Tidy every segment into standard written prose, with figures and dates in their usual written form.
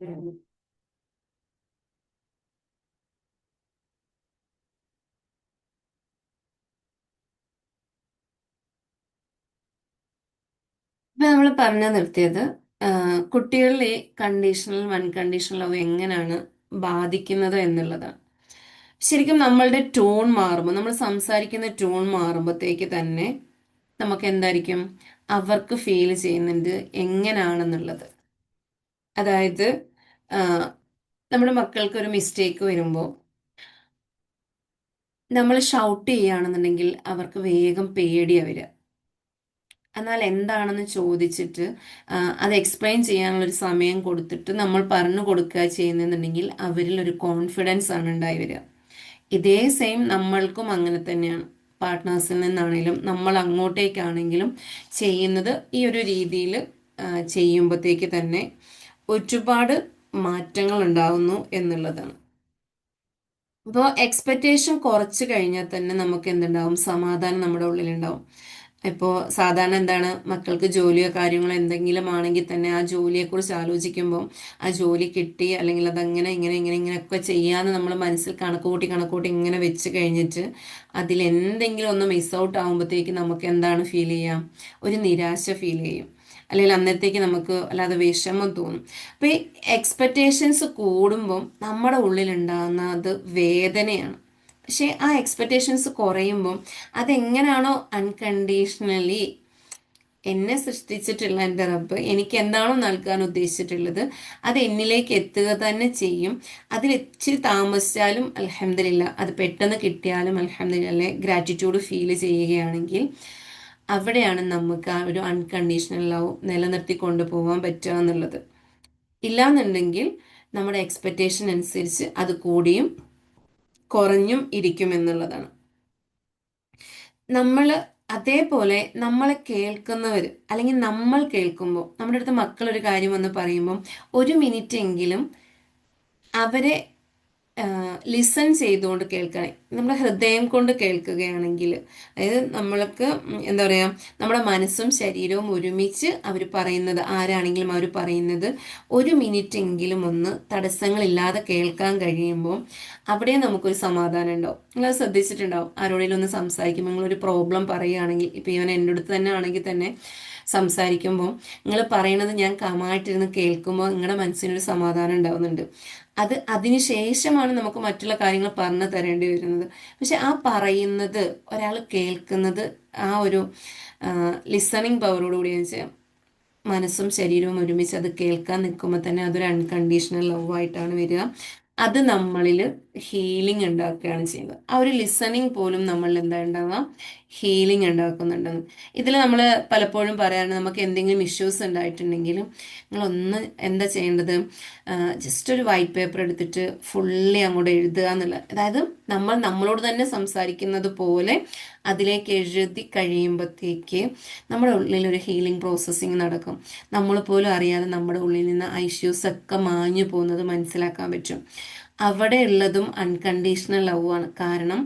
ഇപ്പൊ നമ്മൾ പറഞ്ഞു നിർത്തിയത് കുട്ടികളിലെ കണ്ടീഷണൽ അൺകണ്ടീഷണൽ ലവ് എങ്ങനെയാണ് ബാധിക്കുന്നത് എന്നുള്ളതാണ്. ശരിക്കും നമ്മളുടെ ടോൺ മാറുമ്പോൾ, നമ്മൾ സംസാരിക്കുന്ന ടോൺ മാറുമ്പോഴത്തേക്ക് തന്നെ നമുക്ക് എന്തായിരിക്കും അവർക്ക് ഫീൽ ചെയ്യുന്നുണ്ട് എങ്ങനെയാണെന്നുള്ളത്. അതായത് ആ, നമ്മുടെ മക്കൾക്ക് ഒരു മിസ്റ്റേക്ക് വരുമ്പോൾ നമ്മൾ ഷൗട്ട് ചെയ്യുകയാണെന്നുണ്ടെങ്കിൽ അവർക്ക് വേഗം പേടിയാ വരിക. എന്നാൽ എന്താണെന്ന് ചോദിച്ചിട്ട് അത് എക്സ്പ്ലെയിൻ ചെയ്യാനുള്ളൊരു സമയം കൊടുത്തിട്ട് നമ്മൾ പറഞ്ഞു കൊടുക്കുക ചെയ്യുന്നുണ്ടെങ്കിൽ അവരിൽ ഒരു കോൺഫിഡൻസ് ആണ് ഉണ്ടായി വരിക. ഇതേ സെയിം നമ്മൾക്കും അങ്ങനെ തന്നെയാണ്. പാർട്ട്നേഴ്സിൽ നിന്നാണെങ്കിലും നമ്മൾ അങ്ങോട്ടേക്കാണെങ്കിലും ചെയ്യുന്നത് ഈ ഒരു രീതിയിൽ ചെയ്യുമ്പോഴത്തേക്ക് തന്നെ ഒരുപാട് മാറ്റങ്ങൾ ഉണ്ടാവുന്നു എന്നുള്ളതാണ്. ഇപ്പോൾ എക്സ്പെക്റ്റേഷൻ കുറച്ച് കഴിഞ്ഞാൽ തന്നെ നമുക്ക് എന്തുണ്ടാവും, സമാധാനം നമ്മുടെ ഉള്ളിലുണ്ടാവും. ഇപ്പോൾ സാധാരണ എന്താണ്, മക്കൾക്ക് ജോലിയോ കാര്യങ്ങളോ എന്തെങ്കിലും ആണെങ്കിൽ തന്നെ ആ ജോലിയെക്കുറിച്ച് ആലോചിക്കുമ്പോൾ ആ ജോലി കിട്ടി അല്ലെങ്കിൽ അതങ്ങനെ ഇങ്ങനെ ഇങ്ങനെ ഇങ്ങനെയൊക്കെ ചെയ്യാമെന്ന് നമ്മൾ മനസ്സിൽ കണക്കുകൂട്ടി കണക്കുകൂട്ടി ഇങ്ങനെ വെച്ച് കഴിഞ്ഞിട്ട് അതിൽ എന്തെങ്കിലും ഒന്ന് മിസ് ഔട്ട് ആകുമ്പോഴത്തേക്ക് നമുക്ക് എന്താണ് ഫീൽ ചെയ്യുക, ഒരു നിരാശ ഫീൽ ചെയ്യും. അല്ലെങ്കിൽ അന്നത്തേക്ക് നമുക്ക് അല്ലാതെ വിഷമം തോന്നും. അപ്പോൾ ഈ എക്സ്പെക്റ്റേഷൻസ് കൂടുമ്പം നമ്മുടെ ഉള്ളിലുണ്ടാകുന്ന അത് വേദനയാണ്. പക്ഷേ ആ എക്സ്പെക്റ്റേഷൻസ് കുറയുമ്പം അതെങ്ങനെയാണോ അൺകണ്ടീഷണലി എന്നെ സൃഷ്ടിച്ചിട്ടുള്ള എൻ്റെ റബ്ബ് എനിക്ക് എന്താണോ നൽകാൻ ഉദ്ദേശിച്ചിട്ടുള്ളത് അത് എന്നിലേക്ക് എത്തുക തന്നെ ചെയ്യും. അതിൽ ഇച്ചിരി താമസിച്ചാലും അൽഹംദുലില്ലാ, അത് പെട്ടെന്ന് കിട്ടിയാലും അൽഹംദുലില്ലാ ഗ്രാറ്റിറ്റ്യൂഡ് ഫീൽ ചെയ്യുകയാണെങ്കിൽ അവിടെയാണ് നമുക്ക് ആ ഒരു അൺകണ്ടീഷണൽ ലവ് നിലനിർത്തി കൊണ്ടുപോകാൻ പറ്റുക എന്നുള്ളത്. ഇല്ലാന്നുണ്ടെങ്കിൽ നമ്മുടെ എക്സ്പെക്റ്റേഷൻ അനുസരിച്ച് അത് കൂടിയും കുറഞ്ഞും ഇരിക്കും എന്നുള്ളതാണ്. നമ്മൾ അതേപോലെ നമ്മളെ കേൾക്കുന്നവർ അല്ലെങ്കിൽ നമ്മൾ കേൾക്കുമ്പോൾ നമ്മുടെ അടുത്ത് മക്കൾ ഒരു കാര്യം വന്ന് പറയുമ്പം ഒരു മിനിറ്റ് എങ്കിലും അവരെ ലിസൺ ചെയ്തുകൊണ്ട് കേൾക്കണേ, നമ്മുടെ ഹൃദയം കൊണ്ട് കേൾക്കുകയാണെങ്കിൽ, അതായത് നമ്മൾക്ക് എന്താ പറയുക, നമ്മുടെ മനസ്സും ശരീരവും ഒരുമിച്ച് അവർ പറയുന്നത്, ആരാണെങ്കിലും അവർ പറയുന്നത് ഒരു മിനിറ്റ് എങ്കിലും ഒന്ന് തടസ്സങ്ങളില്ലാതെ കേൾക്കാൻ കഴിയുമ്പോൾ അവിടെ നമുക്കൊരു സമാധാനം ഉണ്ടാവും. നിങ്ങൾ ശ്രദ്ധിച്ചിട്ടുണ്ടാവും, ആരോടെങ്കിലും ഒന്ന് സംസാരിക്കുമ്പോൾ നിങ്ങളൊരു പ്രോബ്ലം പറയുകയാണെങ്കിൽ, ഇപ്പം ഇവൻ എൻ്റെ അടുത്ത് തന്നെ ആണെങ്കിൽ തന്നെ സംസാരിക്കുമ്പോൾ നിങ്ങൾ പറയുന്നത് ഞാൻ കാമായിട്ടിരുന്ന് കേൾക്കുമ്പോൾ നിങ്ങളുടെ മനസ്സിനൊരു സമാധാനം ഉണ്ടാവുന്നുണ്ട്. അതിന് ശേഷമാണ് നമുക്ക് മറ്റുള്ള കാര്യങ്ങൾ പറഞ്ഞു തരേണ്ടി വരുന്നത്. പക്ഷെ ആ പറയുന്നത് ഒരാൾ കേൾക്കുന്നത് ആ ഒരു ലിസണിങ് പവറോടുകൂടി വെച്ചാൽ മനസ്സും ശരീരവും ഒരുമിച്ച് അത് കേൾക്കാൻ നിൽക്കുമ്പോൾ തന്നെ അതൊരു അൺകണ്ടീഷണൽ ലവ് ആയിട്ടാണ് വരിക. അത് നമ്മളിൽ ഹീലിംഗ് ഉണ്ടാക്കുകയാണ് ചെയ്യുന്നത്. ആ ഒരു ലിസണിങ് പോലും നമ്മളിൽ എന്താ ഉണ്ടാവുക, ഹീലിംഗ് ഉണ്ടാക്കുന്നുണ്ടെന്ന്. ഇതിൽ നമ്മൾ പലപ്പോഴും പറയാറുണ്ട്, നമുക്ക് എന്തെങ്കിലും ഇഷ്യൂസ് ഉണ്ടായിട്ടുണ്ടെങ്കിലും നിങ്ങളൊന്ന് എന്താ ചെയ്യേണ്ടത്, ജസ്റ്റ് ഒരു വൈറ്റ് പേപ്പർ എടുത്തിട്ട് ഫുള്ളി അങ്ങോട്ട് എഴുതുക എന്നുള്ള, അതായത് നമ്മൾ നമ്മളോട് തന്നെ സംസാരിക്കുന്നത് പോലെ അതിലേക്ക് എഴുതി കഴിയുമ്പോഴത്തേക്ക് നമ്മുടെ ഉള്ളിൽ ഒരു ഹീലിംഗ് പ്രോസസ്സിങ് നടക്കും. നമ്മൾ പോലും അറിയാതെ നമ്മുടെ ഉള്ളിൽ നിന്ന് ആ ഇഷ്യൂസ് ഒക്കെ മാഞ്ഞു പോകുന്നത് മനസ്സിലാക്കാൻ പറ്റും. അവിടെ ഉള്ളതും അൺകണ്ടീഷണൽ ലവ് ആണ്. കാരണം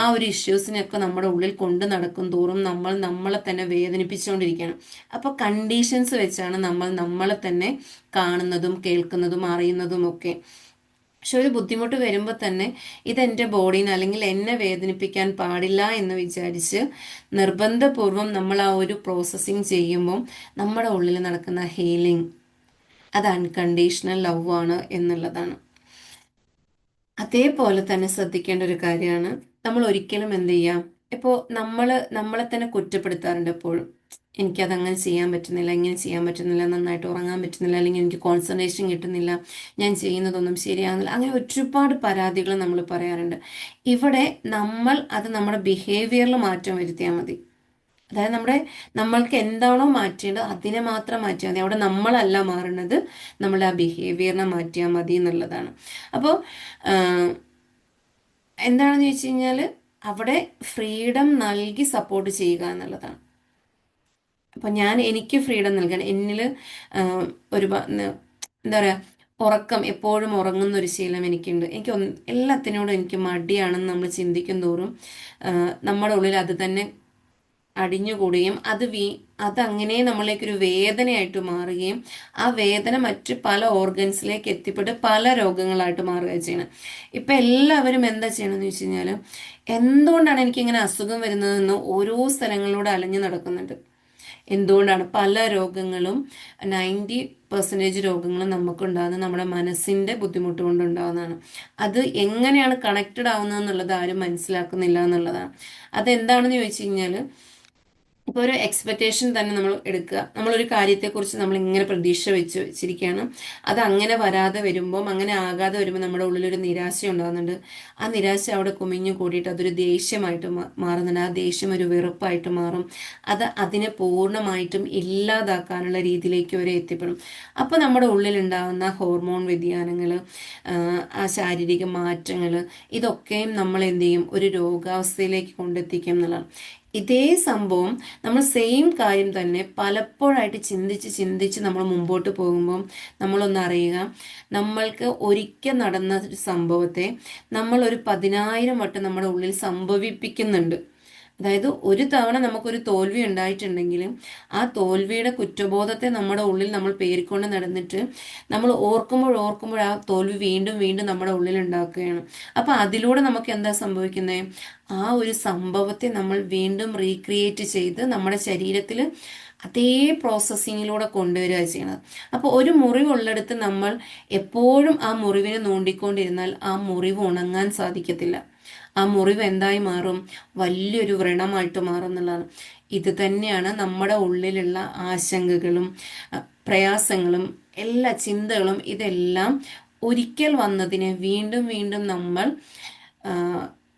ആ ഒരു ഇഷ്യൂസിനെയൊക്കെ നമ്മുടെ ഉള്ളിൽ കൊണ്ട് നടക്കും തോറും നമ്മൾ നമ്മളെ തന്നെ വേദനിപ്പിച്ചുകൊണ്ടിരിക്കുകയാണ്. അപ്പോൾ കണ്ടീഷൻസ് വെച്ചാണ് നമ്മൾ നമ്മളെ തന്നെ കാണുന്നതും കേൾക്കുന്നതും അറിയുന്നതും ഒക്കെ. പക്ഷെ ഒരു ബുദ്ധിമുട്ട് വരുമ്പോൾ തന്നെ ഇതെൻ്റെ ബോഡീനെ അല്ലെങ്കിൽ എന്നെ വേദനിപ്പിക്കാൻ പാടില്ല എന്ന് വിചാരിച്ച് നിർബന്ധപൂർവം നമ്മൾ ആ ഒരു പ്രോസസ്സിങ് ചെയ്യുമ്പം നമ്മുടെ ഉള്ളിൽ നടക്കുന്ന ഹീലിംഗ് അത് അൺകണ്ടീഷണൽ ലവ് ആണ് എന്നുള്ളതാണ്. അതേപോലെ തന്നെ ശ്രദ്ധിക്കേണ്ട ഒരു കാര്യമാണ്, നമ്മൾ ഒരിക്കലും എന്ത് ചെയ്യാം, ഇപ്പോൾ നമ്മളെ തന്നെ കുറ്റപ്പെടുത്താറുണ്ട് എപ്പോഴും. എനിക്കതങ്ങനെ ചെയ്യാൻ പറ്റുന്നില്ല, ഇങ്ങനെ ചെയ്യാൻ പറ്റുന്നില്ല, നന്നായിട്ട് ഉറങ്ങാൻ പറ്റുന്നില്ല, അല്ലെങ്കിൽ എനിക്ക് കോൺസെൻട്രേഷൻ കിട്ടുന്നില്ല, ഞാൻ ചെയ്യുന്നതൊന്നും ശരിയാകുന്നില്ല, അങ്ങനെ ഒരുപാട് പരാതികൾ നമ്മൾ പറയാറുണ്ട്. ഇവിടെ നമ്മൾ അത് നമ്മുടെ ബിഹേവിയറിൽ മാറ്റം വരുത്തിയാൽ മതി. അതായത് നമ്മൾക്ക് എന്താണോ മാറ്റേണ്ടത് അതിനെ മാത്രം മാറ്റിയാൽ മതി. അവിടെ നമ്മളല്ല മാറുന്നത്, നമ്മളുടെ ആ ബിഹേവിയറിനെ മാറ്റിയാൽ മതി എന്നുള്ളതാണ്. അപ്പോൾ എന്താണെന്ന് ചോദിച്ചു കഴിഞ്ഞാൽ അവിടെ ഫ്രീഡം നൽകി സപ്പോർട്ട് ചെയ്യുക എന്നുള്ളതാണ്. അപ്പം എനിക്ക് ഫ്രീഡം നൽകാൻ എന്നിൽ ഒരു എന്താ പറയുക, ഉറക്കം എപ്പോഴും ഉറങ്ങുന്ന ഒരു ശീലം എനിക്കുണ്ട്. എല്ലാത്തിനോടും എനിക്ക് മടിയാണെന്ന് നമ്മൾ ചിന്തിക്കും തോറും നമ്മുടെ ഉള്ളിൽ അത് തന്നെ അടിഞ്ഞുകൂടുകയും അതങ്ങനെ നമ്മളിലേക്കൊരു വേദനയായിട്ട് മാറുകയും ആ വേദന മറ്റ് പല ഓർഗൻസിലേക്ക് എത്തിപ്പെട്ട് പല രോഗങ്ങളായിട്ട് മാറുകയും ചെയ്യണം. ഇപ്പം എല്ലാവരും എന്താ ചെയ്യണമെന്ന് വെച്ച് കഴിഞ്ഞാൽ, എന്തുകൊണ്ടാണ് എനിക്കിങ്ങനെ അസുഖം വരുന്നതെന്ന് ഓരോ സ്ഥലങ്ങളിലൂടെ അലഞ്ഞു നടക്കുന്നുണ്ട്. എന്തുകൊണ്ടാണ് പല രോഗങ്ങളും 90% രോഗങ്ങളും നമുക്കുണ്ടാകുന്നത് നമ്മുടെ മനസ്സിൻ്റെ ബുദ്ധിമുട്ട് കൊണ്ടുണ്ടാകുന്നതാണ്. അത് എങ്ങനെയാണ് കണക്റ്റഡ് ആവുന്നതെന്നുള്ളത് ആരും മനസ്സിലാക്കുന്നില്ല എന്നുള്ളതാണ്. അതെന്താണെന്ന് ചോദിച്ചു കഴിഞ്ഞാൽ, ഇപ്പോൾ ഒരു എക്സ്പെക്റ്റേഷൻ തന്നെ നമ്മൾ എടുക്കുക. നമ്മളൊരു കാര്യത്തെക്കുറിച്ച് നമ്മൾ ഇങ്ങനെ പ്രതീക്ഷ വെച്ചിരിക്കുകയാണ്. അത് അങ്ങനെ വരാതെ വരുമ്പം, അങ്ങനെ ആകാതെ വരുമ്പോൾ നമ്മുടെ ഉള്ളിലൊരു നിരാശ ഉണ്ടാകുന്നുണ്ട്. ആ നിരാശ അവിടെ കുമിഞ്ഞു കൂടിയിട്ട് അതൊരു ദേഷ്യമായിട്ട് മാറുന്നുണ്ട്. ആ ദേഷ്യം ഒരു വെറുപ്പായിട്ട് മാറും. അതിനെ പൂർണ്ണമായിട്ടും ഇല്ലാതാക്കാനുള്ള രീതിയിലേക്ക് വരെ എത്തിപ്പെടും. അപ്പോൾ നമ്മുടെ ഉള്ളിലുണ്ടാകുന്ന ഹോർമോൺ വ്യതിയാനങ്ങൾ, ആ ശാരീരിക മാറ്റങ്ങൾ, ഇതൊക്കെയും നമ്മൾ എന്ത് ചെയ്യും, ഒരു രോഗാവസ്ഥയിലേക്ക് കൊണ്ടെത്തിക്കും എന്നുള്ളതാണ്. ഇതേ സംഭവം നമ്മൾ സെയിം കാര്യം തന്നെ പലപ്പോഴായിട്ട് ചിന്തിച്ച് ചിന്തിച്ച് നമ്മൾ മുമ്പോട്ട് പോകുമ്പം നമ്മളൊന്ന് അറിയുക, നമ്മൾക്ക് ഒരിക്കൽ നടന്ന ഒരു സംഭവത്തെ നമ്മൾ ഒരു 10,000 വട്ടം നമ്മുടെ ഉള്ളിൽ സംഭവിപ്പിക്കുന്നുണ്ട്. അതായത് ഒരു തവണ നമുക്കൊരു തോൽവി ഉണ്ടായിട്ടുണ്ടെങ്കിലും ആ തോൽവിയുടെ കുറ്റബോധത്തെ നമ്മുടെ ഉള്ളിൽ നമ്മൾ പേറിക്കൊണ്ട് നടന്നിട്ട് നമ്മൾ ഓർക്കുമ്പോൾ ആ തോൽവി വീണ്ടും വീണ്ടും നമ്മുടെ ഉള്ളിൽ ഉണ്ടാക്കുകയാണ്. അപ്പം അതിലൂടെ നമുക്ക് എന്താ സംഭവിക്കുന്നത്, ആ ഒരു സംഭവത്തെ നമ്മൾ വീണ്ടും റീക്രിയേറ്റ് ചെയ്ത് നമ്മുടെ ശരീരത്തിൽ അതേ പ്രോസസ്സിങ്ങിലൂടെ കൊണ്ടുവരിക ചെയ്യണത്. അപ്പോൾ ഒരു മുറിവുള്ളിടത്ത് നമ്മൾ എപ്പോഴും ആ മുറിവിനെ നോണ്ടിക്കൊണ്ടിരുന്നാൽ ആ മുറിവ് ഉണങ്ങാൻ സാധിക്കത്തില്ല. ആ മുറിവ് എന്തായി മാറും, വലിയൊരു വ്രണമായിട്ട് മാറും എന്നുള്ളതാണ്. ഇത് തന്നെയാണ് നമ്മുടെ ഉള്ളിലുള്ള ആശങ്കകളും പ്രയാസങ്ങളും എല്ലാ ചിന്തകളും. ഇതെല്ലാം ഒരിക്കൽ വന്നതിനെ വീണ്ടും വീണ്ടും നമ്മൾ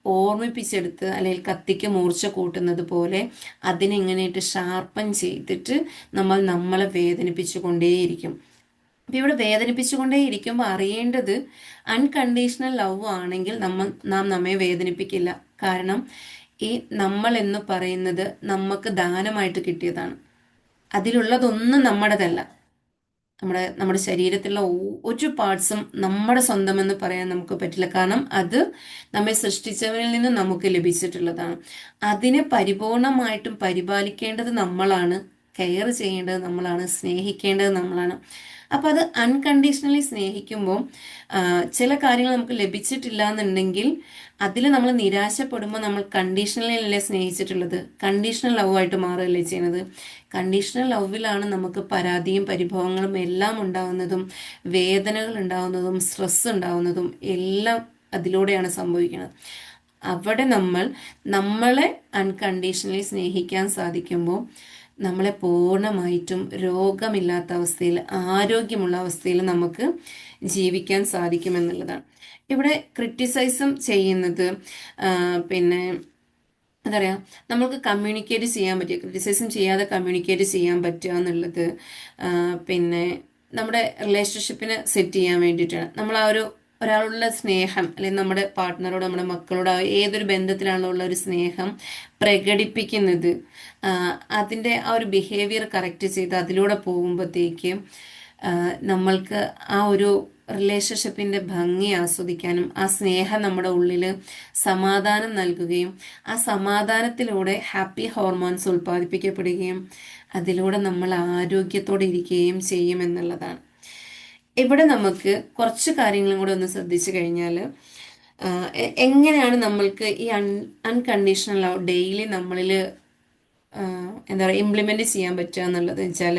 ഓർമ്മിപ്പിച്ചെടുത്ത്, അല്ലെങ്കിൽ കത്തിക്ക് മൂർച്ച കൂട്ടുന്നത് പോലെ അതിനെങ്ങനെയിട്ട് ഷാർപ്പൻ ചെയ്തിട്ട് നമ്മൾ നമ്മളെ വേദനിപ്പിച്ചു കൊണ്ടേയിരിക്കും. അപ്പം ഇവിടെ വേദനിപ്പിച്ചുകൊണ്ടേ ഇരിക്കുമ്പോൾ അറിയേണ്ടത്, അൺകണ്ടീഷണൽ ലവ് ആണെങ്കിൽ നാം നമ്മെ വേദനിപ്പിക്കില്ല. കാരണം ഈ നമ്മൾ എന്ന് പറയുന്നത് നമുക്ക് ദാനമായിട്ട് കിട്ടിയതാണ്. അതിലുള്ളതൊന്നും നമ്മുടേതല്ല. നമ്മുടെ ശരീരത്തിലുള്ള ഒരു പാർട്സും നമ്മുടെ സ്വന്തമെന്ന് പറയാൻ നമുക്ക് പറ്റില്ല. കാരണം അത് നമ്മെ സൃഷ്ടിച്ചവരിൽ നിന്ന് നമുക്ക് ലഭിച്ചിട്ടുള്ളതാണ്. അതിനെ പരിപൂർണമായിട്ടും പരിപാലിക്കേണ്ടത് നമ്മളാണ്, കെയർ ചെയ്യേണ്ടത് നമ്മളാണ്, സ്നേഹിക്കേണ്ടത് നമ്മളാണ്. അപ്പം അത് അൺകണ്ടീഷണലി സ്നേഹിക്കുമ്പോൾ ചില കാര്യങ്ങൾ നമുക്ക് ലഭിച്ചിട്ടില്ല എന്നുണ്ടെങ്കിൽ അതിൽ നമ്മൾ നിരാശപ്പെടുമ്പോൾ നമ്മൾ കണ്ടീഷണലി അല്ലേ സ്നേഹിച്ചിട്ടുള്ളത്, കണ്ടീഷണൽ ലവ് ആയിട്ട് മാറുകയല്ലേ ചെയ്യുന്നത്. കണ്ടീഷണൽ ലവിലാണ് നമുക്ക് പരാതിയും പരിഭവങ്ങളും എല്ലാം ഉണ്ടാകുന്നതും വേദനകൾ ഉണ്ടാകുന്നതും സ്ട്രെസ് ഉണ്ടാകുന്നതും എല്ലാം അതിലൂടെയാണ് സംഭവിക്കുന്നത്. അവിടെ നമ്മളെ അൺകണ്ടീഷണലി സ്നേഹിക്കാൻ സാധിക്കുമ്പോൾ നമ്മളെ പൂർണ്ണമായിട്ടും രോഗമില്ലാത്ത അവസ്ഥയിൽ, ആരോഗ്യമുള്ള അവസ്ഥയിൽ നമുക്ക് ജീവിക്കാൻ സാധിക്കുമെന്നുള്ളതാണ്. ഇവിടെ ക്രിറ്റിസൈസും ചെയ്യുന്നത് പിന്നെ എന്താ പറയുക, നമ്മൾക്ക് കമ്മ്യൂണിക്കേറ്റ് ചെയ്യാൻ പറ്റുക, ക്രിറ്റിസൈസും ചെയ്യാതെ കമ്മ്യൂണിക്കേറ്റ് ചെയ്യാൻ പറ്റുക എന്നുള്ളത് പിന്നെ നമ്മുടെ റിലേഷൻഷിപ്പിനെ സെറ്റ് ചെയ്യാൻ വേണ്ടിയിട്ടാണ്. നമ്മൾ ആ ഒരാളുള്ള സ്നേഹം, അല്ലെങ്കിൽ നമ്മുടെ പാർട്ട്ണറോട്, നമ്മുടെ മക്കളോട്, ഏതൊരു ബന്ധത്തിലാണുള്ള ഒരു സ്നേഹം പ്രകടിപ്പിക്കുന്നത്, അതിൻ്റെ ആ ഒരു ബിഹേവിയർ കറക്റ്റ് ചെയ്ത് അതിലൂടെ പോകുമ്പോഴത്തേക്ക് നമ്മൾക്ക് ആ ഒരു റിലേഷൻഷിപ്പിൻ്റെ ഭംഗി ആസ്വദിക്കാനും ആ സ്നേഹം നമ്മുടെ ഉള്ളിൽ സമാധാനം നൽകുകയും ആ സമാധാനത്തിലൂടെ ഹാപ്പി ഹോർമോൺസ് ഉൽപ്പാദിപ്പിക്കപ്പെടുകയും അതിലൂടെ നമ്മൾ ആരോഗ്യത്തോടെ ഇരിക്കുകയും ചെയ്യുമെന്നുള്ളതാണ്. ഇവിടെ നമുക്ക് കുറച്ച് കാര്യങ്ങളും കൂടെ ഒന്ന് ശ്രദ്ധിച്ചു കഴിഞ്ഞാൽ എങ്ങനെയാണ് നമ്മൾക്ക് ഈ അൺകണ്ടീഷണൽ ലവ് ഡെയിലി നമ്മളിൽ എന്താ പറയുക ഇംപ്ലിമെൻറ്റ് ചെയ്യാൻ പറ്റുക എന്നുള്ളത് വെച്ചാൽ,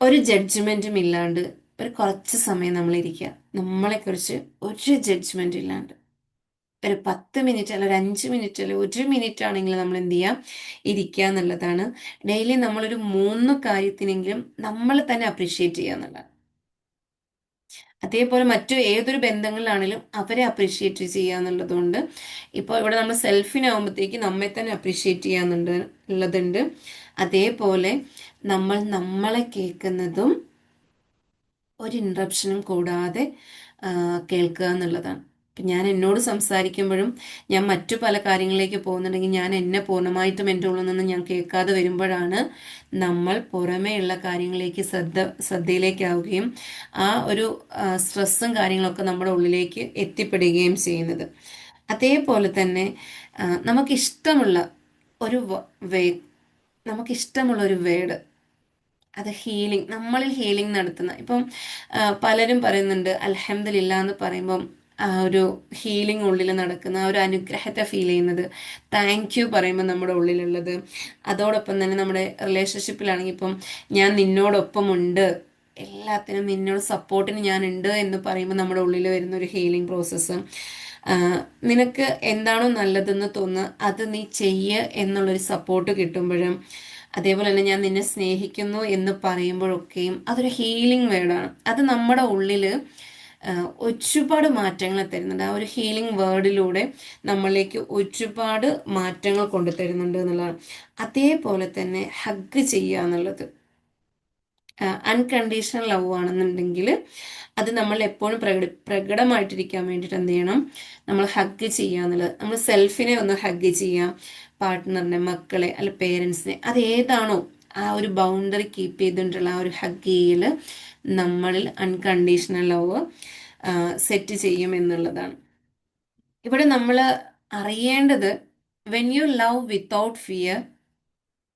ഒരു ജഡ്ജ്മെൻറ്റും ഇല്ലാണ്ട് ഒരു കുറച്ച് സമയം നമ്മളിരിക്കുക, നമ്മളെക്കുറിച്ച് ഒരു ജഡ്ജ്മെൻറ്റും ഇല്ലാണ്ട് ഒരു 10 മിനിറ്റ് അല്ല, ഒരു 5 മിനിറ്റ് അല്ല, 1 മിനിറ്റ് ആണെങ്കിലും നമ്മൾ എന്ത് ചെയ്യുക, ഇരിക്കുക എന്നുള്ളതാണ്. ഡെയിലി നമ്മളൊരു 3 കാര്യത്തിനെങ്കിലും നമ്മൾ തന്നെ അപ്രീഷിയേറ്റ് ചെയ്യുക എന്നുള്ളതാണ്. അതേപോലെ മറ്റു ഏതൊരു ബന്ധങ്ങളിലാണെങ്കിലും അവരെ അപ്രീഷിയേറ്റ് ചെയ്യുക എന്നുള്ളതുകൊണ്ട്, ഇപ്പോൾ ഇവിടെ നമ്മൾ സെൽഫിനാകുമ്പോഴത്തേക്ക് നമ്മെ തന്നെ അപ്രീഷിയേറ്റ് ചെയ്യാന്നുണ്ട് ഉള്ളതുണ്ട്. അതേപോലെ നമ്മളെ കേൾക്കുന്നതും ഒരു ഇൻട്രപ്ഷനും കൂടാതെ കേൾക്കുക എന്നുള്ളതാണ്. ഇപ്പം ഞാൻ എന്നോട് സംസാരിക്കുമ്പോഴും ഞാൻ മറ്റു പല കാര്യങ്ങളിലേക്ക് പോകുന്നുണ്ടെങ്കിൽ ഞാൻ എന്നെ പൂർണ്ണമായിട്ടും എൻ്റെ ഉള്ളിൽ നിന്ന് ഞാൻ കേൾക്കാതെ വരുമ്പോഴാണ് നമ്മൾ പുറമേയുള്ള കാര്യങ്ങളിലേക്ക് ശ്രദ്ധയിലേക്കാവുകയും ആ ഒരു സ്ട്രെസ്സും കാര്യങ്ങളൊക്കെ നമ്മുടെ ഉള്ളിലേക്ക് എത്തിപ്പെടുകയും ചെയ്യുന്നത്. അതേപോലെ തന്നെ നമുക്കിഷ്ടമുള്ള ഒരു വേ നമുക്കിഷ്ടമുള്ള ഒരു വേർഡ്, അത് ഹീലിംഗ്, നമ്മളിൽ ഹീലിംഗ് നടത്തുന്ന. ഇപ്പം പലരും പറയുന്നുണ്ട് അൽഹംദുലില്ലാ എന്ന് പറയുമ്പം ആ ഒരു ഹീലിംഗ് ഉള്ളിൽ നടക്കുന്ന ആ ഒരു അനുഗ്രഹത്തെ ഫീൽ ചെയ്യുന്നത്, താങ്ക് യു പറയുമ്പോൾ നമ്മുടെ ഉള്ളിലുള്ളത്. അതോടൊപ്പം തന്നെ നമ്മുടെ റിലേഷൻഷിപ്പിലാണെങ്കിൽ ഇപ്പം ഞാൻ നിന്നോടൊപ്പം ഉണ്ട്, എല്ലാത്തിനും നിന്നോട് സപ്പോർട്ടിന് ഞാൻ ഉണ്ട് എന്ന് പറയുമ്പോൾ നമ്മുടെ ഉള്ളിൽ വരുന്ന ഒരു ഹീലിംഗ് പ്രോസസ്സ്. നിനക്ക് എന്താണോ നല്ലതെന്ന് തോന്നുക അത് നീ ചെയ്യ് എന്നുള്ളൊരു സപ്പോർട്ട് കിട്ടുമ്പോഴും, അതേപോലെ തന്നെ ഞാൻ നിന്നെ സ്നേഹിക്കുന്നു എന്ന് പറയുമ്പോഴൊക്കെയും അതൊരു ഹീലിംഗ് വേർഡാണ്. അത് നമ്മുടെ ഉള്ളിൽ ഒരുപാട് മാറ്റങ്ങൾ തരുന്നുണ്ട്. ആ ഒരു ഹീലിംഗ് വേർഡിലൂടെ നമ്മളിലേക്ക് ഒരുപാട് മാറ്റങ്ങൾ കൊണ്ടുതരുന്നുണ്ട് എന്നുള്ളതാണ്. അതേപോലെ തന്നെ ഹഗ് ചെയ്യുക എന്നുള്ളത്, അൺകണ്ടീഷണൽ ലവ് ആണെന്നുണ്ടെങ്കിൽ അത് നമ്മൾ എപ്പോഴും പ്രകടമായിട്ടിരിക്കാൻ വേണ്ടിയിട്ട് എന്ത് ചെയ്യണം, നമ്മൾ ഹഗ് ചെയ്യുക എന്നുള്ളത്. നമ്മൾ സെൽഫിനെ ഒന്ന് ഹഗ് ചെയ്യാം, പാർട്ട്ണറിനെ, മക്കളെ അല്ല പേരൻസിനെ, അത് ഏതാണോ ആ ഒരു ബൗണ്ടറി കീപ്പ് ചെയ്തിട്ടുള്ള ആ ഒരു ഹഗ് ചെയ്യൽ നമ്മളിൽ അൺകണ്ടീഷണൽ ലവ് സെറ്റ് ചെയ്യും എന്നുള്ളതാണ്. ഇവിടെ നമ്മൾ അറിയേണ്ടത്, when you love without fear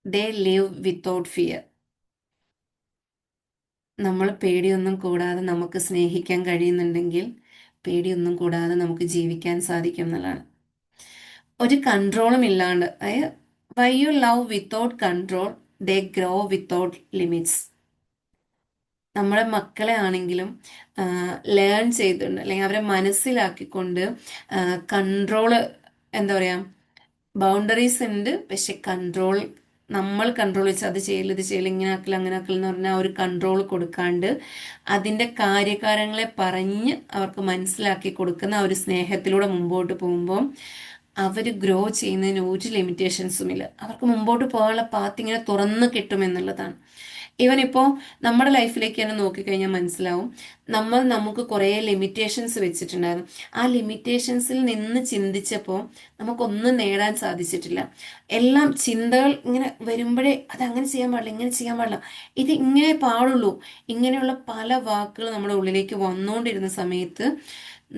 they live without fear. നമ്മൾ പേടിയൊന്നും കൂടാതെ നമുക്ക് സ്നേഹിക്കാൻ കഴിയുന്നുണ്ടെങ്കിൽ പേടിയൊന്നും കൂടാതെ നമുക്ക് ജീവിക്കാൻ സാധിക്കും എന്നുള്ളതാണ്. ഒരു കൺട്രോളും ഇല്ലാണ്ട്, അതായത് why you love without control they grow without limits. നമ്മുടെ മക്കളെ ആണെങ്കിലും ലേൺ ചെയ്തിട്ടുണ്ട്, അല്ലെങ്കിൽ അവരെ മനസ്സിലാക്കിക്കൊണ്ട് കൺട്രോള്, എന്താ പറയുക, ബൗണ്ടറീസ് ഉണ്ട്, പക്ഷെ കൺട്രോൾ, നമ്മൾ കൺട്രോൾ വെച്ച് അത് ചെയ്യൽ ഇത് ചെയ്യൽ ഇങ്ങനെ ആക്കൽ അങ്ങനെ ആക്കൽ എന്ന് പറഞ്ഞാൽ ആ ഒരു കൺട്രോൾ കൊടുക്കാണ്ട് അതിൻ്റെ കാര്യകാരങ്ങളെ പറഞ്ഞ് അവർക്ക് മനസ്സിലാക്കി കൊടുക്കുന്ന ആ ഒരു സ്നേഹത്തിലൂടെ മുമ്പോട്ട് പോകുമ്പോൾ അവർ ഗ്രോ ചെയ്യുന്നതിന് ഒരു ലിമിറ്റേഷൻസും ഇല്ല. അവർക്ക് മുമ്പോട്ട് പോകാനുള്ള പാത്ത് ഇങ്ങനെ തുറന്ന് കിട്ടുമെന്നുള്ളതാണ്. ഈവൻ ഇപ്പോൾ നമ്മുടെ ലൈഫിലേക്ക് തന്നെ നോക്കിക്കഴിഞ്ഞാൽ മനസ്സിലാവും, നമ്മൾ നമുക്ക് കുറേ ലിമിറ്റേഷൻസ് വെച്ചിട്ടുണ്ടായിരുന്നു. ആ ലിമിറ്റേഷൻസിൽ നിന്ന് ചിന്തിച്ചപ്പോൾ നമുക്കൊന്നും നേടാൻ സാധിച്ചിട്ടില്ല. എല്ലാം ചിന്തകൾ ഇങ്ങനെ വരുമ്പോഴേ അത് അങ്ങനെ ചെയ്യാൻ പാടില്ല, ഇങ്ങനെ ചെയ്യാൻ പാടില്ല, ഇത് ഇങ്ങനെ പാടുള്ളൂ, ഇങ്ങനെയുള്ള പല വാക്കുകൾ നമ്മുടെ ഉള്ളിലേക്ക് വന്നുകൊണ്ടിരുന്ന സമയത്ത്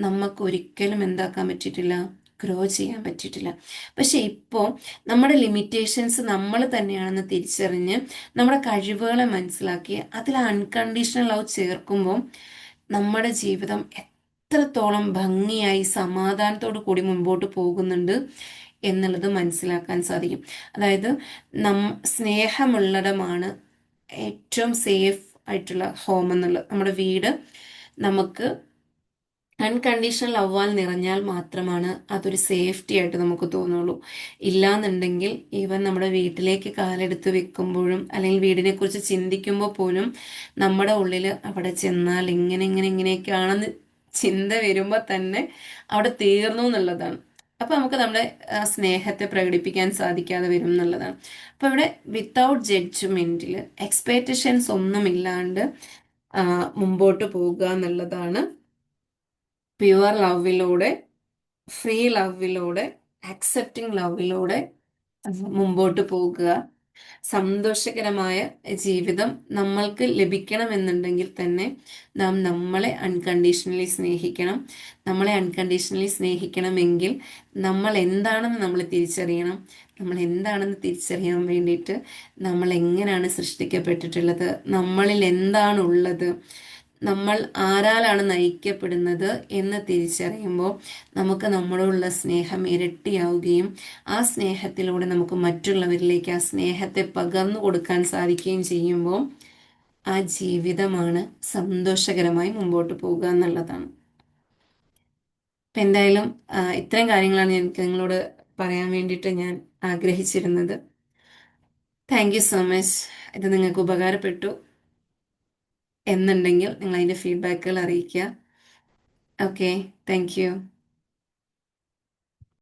നമുക്ക് ഒരിക്കലും എന്താക്കാൻ പറ്റിയിട്ടില്ല, ഗ്രോ ചെയ്യാൻ പറ്റിയിട്ടില്ല. പക്ഷെ ഇപ്പോൾ നമ്മുടെ ലിമിറ്റേഷൻസ് നമ്മൾ തന്നെയാണെന്ന് തിരിച്ചറിഞ്ഞ് നമ്മുടെ കഴിവുകളെ മനസ്സിലാക്കി അതിൽ അൺകണ്ടീഷണൽ ലവ് ചേർക്കുമ്പോൾ നമ്മുടെ ജീവിതം എത്രത്തോളം ഭംഗിയായി സമാധാനത്തോടു കൂടി മുമ്പോട്ട് പോകുന്നുണ്ട് എന്നുള്ളത് മനസ്സിലാക്കാൻ സാധിക്കും. അതായത് സ്നേഹമുള്ളിടമാണ് ഏറ്റവും സേഫ് ആയിട്ടുള്ള ഹോം എന്നുള്ളത്. നമ്മുടെ വീട് നമുക്ക് അൺകണ്ടീഷണൽ ലവാൽ നിറഞ്ഞാൽ മാത്രമാണ് അതൊരു സേഫ്റ്റി ആയിട്ട് നമുക്ക് തോന്നുള്ളൂ. ഇല്ലാന്നുണ്ടെങ്കിൽ ഈവൻ നമ്മുടെ വീട്ടിലേക്ക് കാലെടുത്ത് വെക്കുമ്പോഴും അല്ലെങ്കിൽ വീടിനെ കുറിച്ച് ചിന്തിക്കുമ്പോൾ പോലും നമ്മുടെ ഉള്ളിൽ അവിടെ ചെന്നാൽ ഇങ്ങനെയൊക്കെയാണെന്ന് ചിന്ത വരുമ്പോൾ തന്നെ അവിടെ തീർന്നു എന്നുള്ളതാണ്. അപ്പൊ നമുക്ക് നമ്മുടെ സ്നേഹത്തെ പ്രകടിപ്പിക്കാൻ സാധിക്കാതെ വരും എന്നുള്ളതാണ്. അപ്പൊ ഇവിടെ വിത്തൗട്ട് ജഡ്ജ്മെന്റിൽ എക്സ്പെക്റ്റേഷൻസ് ഒന്നുമില്ലാണ്ട് മുമ്പോട്ട് പോകുക എന്നുള്ളതാണ് പ്യുവർ ലവിലൂടെ, ഫ്രീ ലവിലൂടെ, അക്സെപ്റ്റിംഗ് ലവിലൂടെ മുമ്പോട്ട് പോകുക. സന്തോഷകരമായ ജീവിതം നമ്മൾക്ക് ലഭിക്കണമെന്നുണ്ടെങ്കിൽ തന്നെ നാം നമ്മളെ അൺകണ്ടീഷണലി സ്നേഹിക്കണം. നമ്മളെ അൺകണ്ടീഷണലി സ്നേഹിക്കണമെങ്കിൽ നമ്മൾ എന്താണെന്ന് നമ്മൾ തിരിച്ചറിയണം. നമ്മൾ എന്താണെന്ന് തിരിച്ചറിയാൻ വേണ്ടിയിട്ട് നമ്മൾ എങ്ങനെയാണ് സൃഷ്ടിക്കപ്പെട്ടിട്ടുള്ളത്, നമ്മളിൽ എന്താണുള്ളത്, നമ്മൾ ആരാലാണ് നയിക്കപ്പെടുന്നത് എന്ന് തിരിച്ചറിയുമ്പോൾ നമുക്ക് നമ്മളോടുള്ള സ്നേഹം ഇരട്ടിയാവുകയും ആ സ്നേഹത്തിലൂടെ നമുക്ക് മറ്റുള്ളവരിലേക്ക് ആ സ്നേഹത്തെ പകർന്നു കൊടുക്കാൻ സാധിക്കുകയും ചെയ്യുമ്പോൾ ആ ജീവിതമാണ് സന്തോഷകരമായി മുമ്പോട്ട് പോകുക എന്നുള്ളതാണ്. അപ്പം എന്തായാലും ഇത്രയും കാര്യങ്ങളാണ് എനിക്ക് നിങ്ങളോട് പറയാൻ വേണ്ടിയിട്ട് ഞാൻ ആഗ്രഹിച്ചിരുന്നത്. Thank you so much. ഇത് നിങ്ങൾക്ക് ഉപകാരപ്പെട്ടു എന്നുണ്ടെങ്കിൽ നിങ്ങൾ അതിൻ്റെ ഫീഡ്ബാക്കുകൾ അറിയിക്കുക. Okay, thank U.